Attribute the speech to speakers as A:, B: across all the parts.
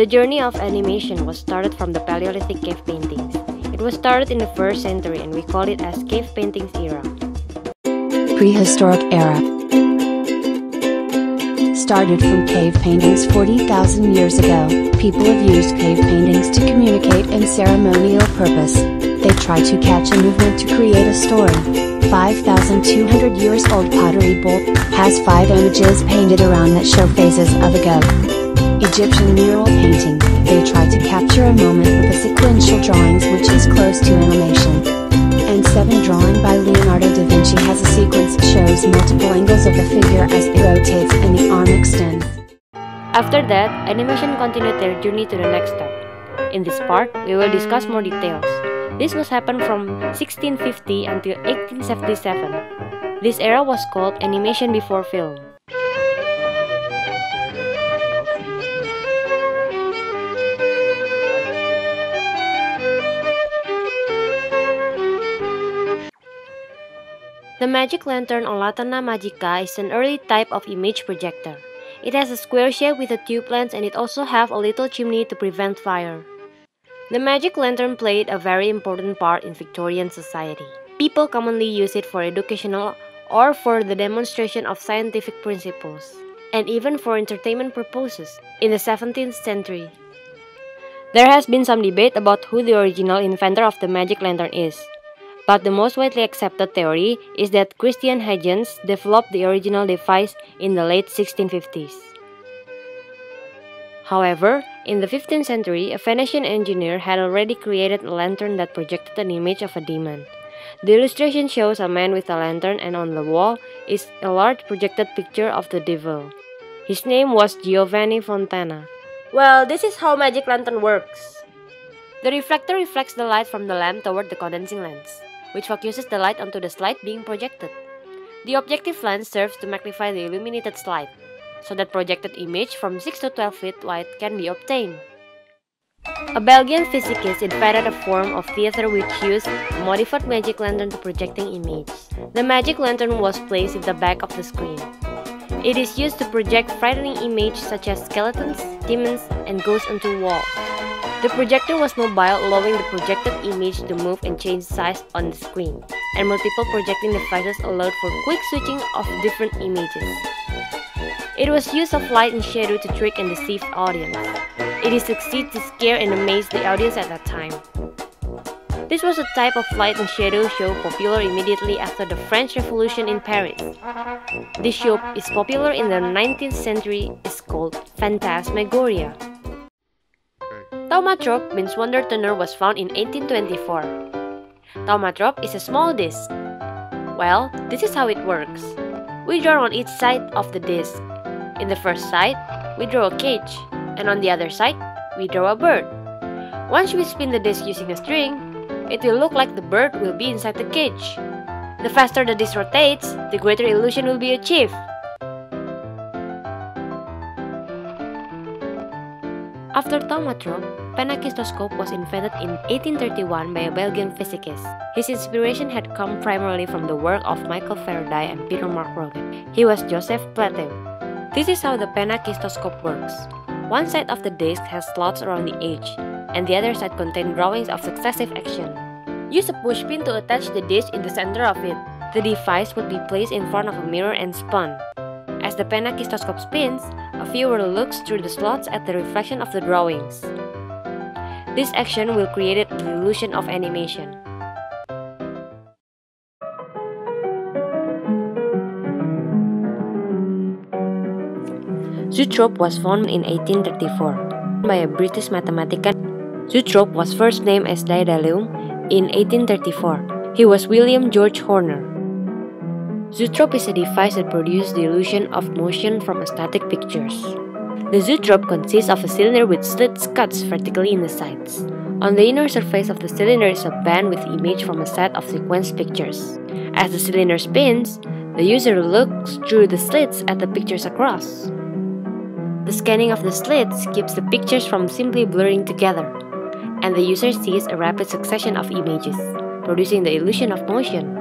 A: The journey of animation was started from the Paleolithic cave paintings. It was started in the 1st century and we call it as cave paintings era.
B: Prehistoric era started from cave paintings 40,000 years ago. People have used cave paintings to communicate in ceremonial purpose. They try to catch a movement to create a story. 5,200 years old pottery bowl has 5 images painted around that show phases of a goat. Egyptian mural painting, they try to capture a moment with a sequential drawings which is close to animation. And 7 drawing by Leonardo da Vinci has a sequence that shows multiple angles of the figure as it rotates and the arm extends.
A: After that, animation continued their journey to the next step. In this part, we will discuss more details. This was happened from 1650 until 1877. This era was called animation before film. The magic lantern or Lanterna Magica is an early type of image projector. It has a square shape with a tube lens and it also has a little chimney to prevent fire. The magic lantern played a very important part in Victorian society. People commonly use it for educational or for the demonstration of scientific principles, and even for entertainment purposes in the 17th century. There has been some debate about who the original inventor of the magic lantern is. But the most widely accepted theory is that Christian Huygens developed the original device in the late 1650s. However, in the 15th century, a Venetian engineer had already created a lantern that projected an image of a demon. The illustration shows a man with a lantern and on the wall is a large projected picture of the devil. His name was Giovanni Fontana. Well, this is how magic lantern works. The reflector reflects the light from the lamp toward the condensing lens, which focuses the light onto the slide being projected. The objective lens serves to magnify the illuminated slide, so that projected image from 6 to 12 feet wide can be obtained. A Belgian physicist invented a form of theater which used a modified magic lantern to projecting image. The magic lantern was placed in the back of the screen. It is used to project frightening images such as skeletons, demons, and ghosts onto walls. The projector was mobile, allowing the projected image to move and change size on the screen, and multiple projecting devices allowed for quick switching of different images. It was use of light and shadow to trick and deceive the audience. It is succeed to scare and amaze the audience at that time. This was a type of light and shadow show popular immediately after the French Revolution in Paris. This show is popular in the 19th century is called Phantasmagoria. Thaumatrope means Wonder Tuner was found in 1824. Thaumatrope is a small disc. Well, this is how it works. We draw on each side of the disc. In the first side, we draw a cage, and on the other side, we draw a bird. Once we spin the disc using a string, it will look like the bird will be inside the cage. The faster the disc rotates, the greater illusion will be achieved. After thaumatrope, phenakistoscope was invented in 1831 by a Belgian physicist. His inspiration had come primarily from the work of Michael Faraday and Peter Mark Roget. He was Joseph Plateau. This is how the phenakistoscope works. One side of the disc has slots around the edge, and the other side contains drawings of successive action. Use a pushpin to attach the disc in the center of it. The device would be placed in front of a mirror and spun. As the phenakistoscope spins, a viewer looks through the slots at the reflection of the drawings. This action will create the illusion of animation. Zoetrope was founded in 1834 by a British mathematician. Zoetrope was first named as Daedalus in 1834. He was William George Horner. Zoetrope is a device that produces the illusion of motion from static pictures. The zoetrope consists of a cylinder with slits cut vertically in the sides. On the inner surface of the cylinder is a band with image from a set of sequence pictures. As the cylinder spins, the user looks through the slits at the pictures across. The scanning of the slits keeps the pictures from simply blurring together, and the user sees a rapid succession of images, producing the illusion of motion.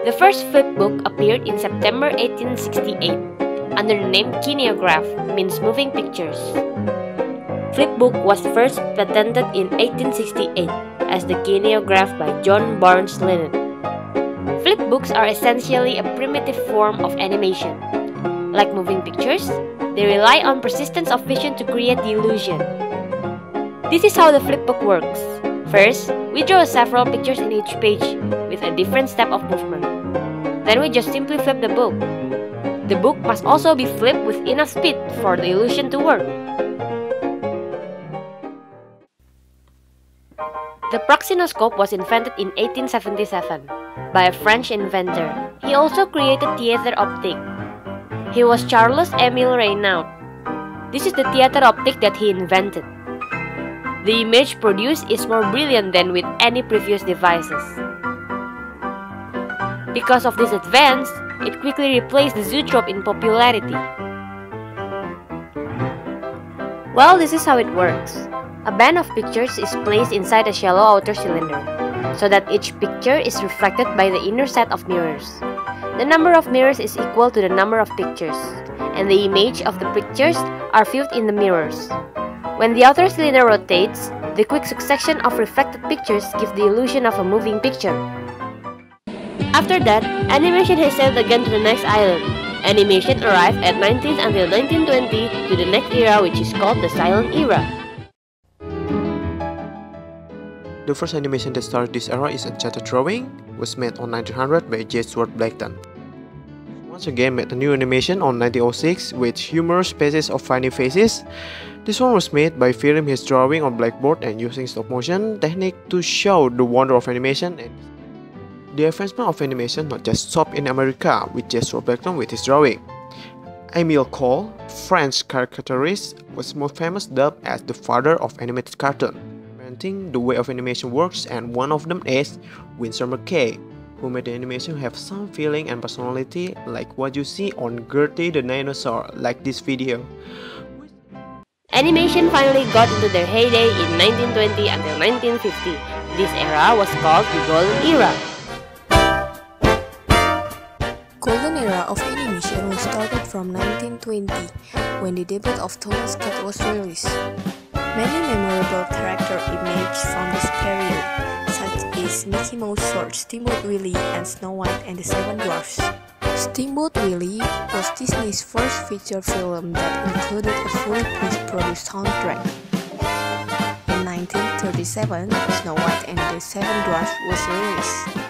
A: The first flipbook appeared in September 1868 under the name Kineograph, means moving pictures. Flipbook was first patented in 1868 as the Kineograph by John Barnes Linnet. Flipbooks are essentially a primitive form of animation. Like moving pictures, they rely on persistence of vision to create the illusion. This is how the flipbook works. First, we draw several pictures in each page with a different step of movement. Then we just simply flip the book. The book must also be flipped with enough speed for the illusion to work. The praxinoscope was invented in 1877 by a French inventor. He also created theater optic. He was Charles Émile Reynaud. This is the theater optic that he invented. The image produced is more brilliant than with any previous devices. Because of this advance, it quickly replaced the zoetrope in popularity. Well, this is how it works. A band of pictures is placed inside a shallow outer cylinder, so that each picture is reflected by the inner set of mirrors. The number of mirrors is equal to the number of pictures, and the image of the pictures are viewed in the mirrors. When the outer cylinder rotates, the quick succession of reflected pictures gives the illusion of a moving picture. After that, animation has sailed again to the next island. Animation arrived at 19th until 1920 to the next era, which is called the Silent Era.
C: The first animation that started this era is Uncharted Drawing, was made on 1900 by J. Stuart Blackton. Once again made a new animation on 1906 with humorous pages of funny faces. This one was made by filling his drawing on blackboard and using stop motion technique to show the wonder of animation. The advancement of animation not just stopped in America with J. Stuart Blackton with his drawing. Émile Cohl, French caricaturist, was most famous dubbed as the father of animated cartoon, inventing the way of animation works, and one of them is Winsor McCay, who made the animation have some feeling and personality like what you see on Gertie the Dinosaur, like this video.
A: Animation finally got into their heyday in 1920 until 1950. This era was called the Golden Era.
D: Golden era of animation was started from 1920, when the debut of Thomas Cat was released. Many memorable characters emerged from this period, such as Mickey Mouse Sword, Steamboat Willie, and Snow White and the Seven Dwarfs. Steamboat Willie was Disney's first feature film that included a fully produced soundtrack. In 1937, Snow White and the Seven Dwarfs was released.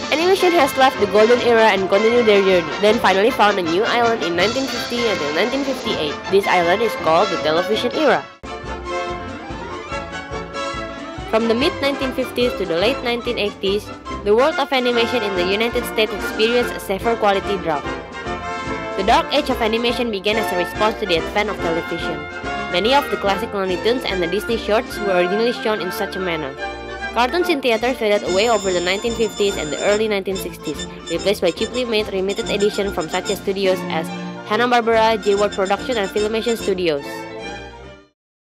A: Animation has left the Golden Era and continued their journey, then finally found a new island in 1950 until 1958. This island is called the Television Era. From the mid-1950s to the late 1980s, the world of animation in the United States experienced a severe quality drop. The dark age of animation began as a response to the advent of television. Many of the classic Looney Tunes and the Disney shorts were originally shown in such a manner. Cartoons in theaters faded away over the 1950s and the early 1960s, replaced by cheaply made limited editions from such studios as Hanna-Barbera, J-Ward Production, and Filmation Studios.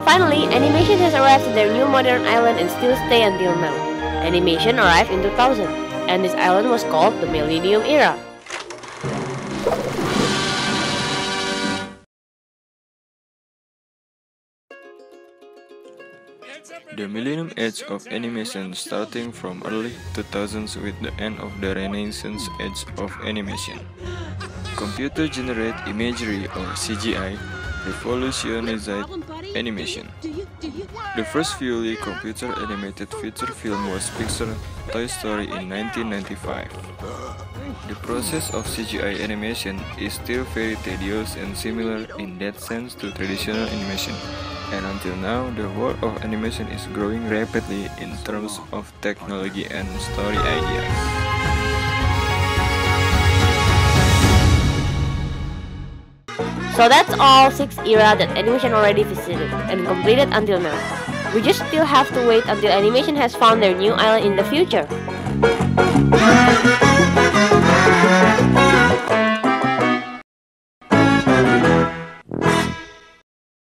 A: Finally, animation has arrived to their new modern island and still stay until now. Animation arrived in 2000, and this island was called the Millennium Era.
E: The Millennium Age of animation starting from early 2000s with the end of the Renaissance Age of animation. Computer-generated imagery or CGI revolutionized animation. The first fully computer-animated feature film was Pixar's Toy Story in 1995. The process of CGI animation is still very tedious and similar in that sense to traditional animation, and until now, the world of animation is growing rapidly in terms of technology and story ideas.
A: So that's all 6 era that animation already visited and completed until now. We just still have to wait until animation has found their new island in the future.